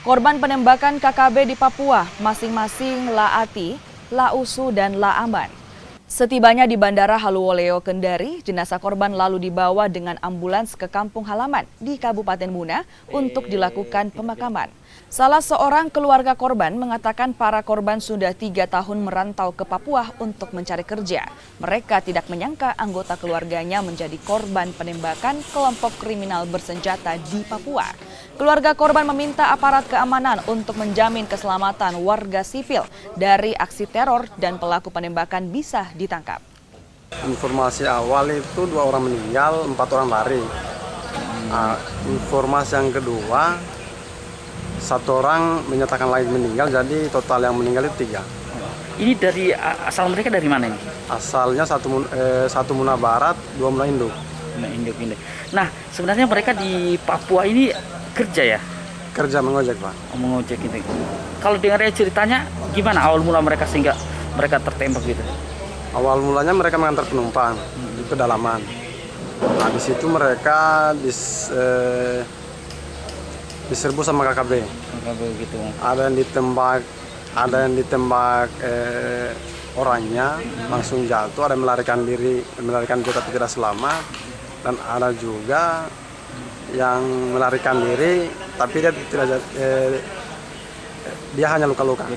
Korban penembakan KKB di Papua, masing-masing Laati, Lausu, dan Laaman. Setibanya di Bandara Haluoleo, Kendari, jenazah korban lalu dibawa dengan ambulans ke kampung halaman di Kabupaten Muna untuk dilakukan pemakaman. Salah seorang keluarga korban mengatakan para korban sudah 3 tahun merantau ke Papua untuk mencari kerja. Mereka tidak menyangka anggota keluarganya menjadi korban penembakan kelompok kriminal bersenjata di Papua. Keluarga korban meminta aparat keamanan untuk menjamin keselamatan warga sipil dari aksi teror dan pelaku penembakan bisa ditangkap. Informasi awal itu 2 orang meninggal, 4 orang lari. Informasi yang kedua, 1 orang menyatakan lain meninggal, jadi total yang meninggal itu 3. Ini dari asal mereka dari mana ini? Asalnya satu Muna Barat, 2 Muna Induk. Nah, sebenarnya mereka di Papua ini kerja ya? Kerja mengojek, Pak. Mengojek gitu. Kalau dengar ceritanya, gimana awal mula mereka sehingga mereka tertembak gitu? Awal mulanya mereka mengantar penumpang di pedalaman. Nah, di situ mereka diserbu sama KKB. Gitu. Ada yang ditembak orangnya langsung jatuh, ada yang melarikan diri tapi tidak selamat, dan ada juga yang melarikan diri tapi dia hanya luka-luka.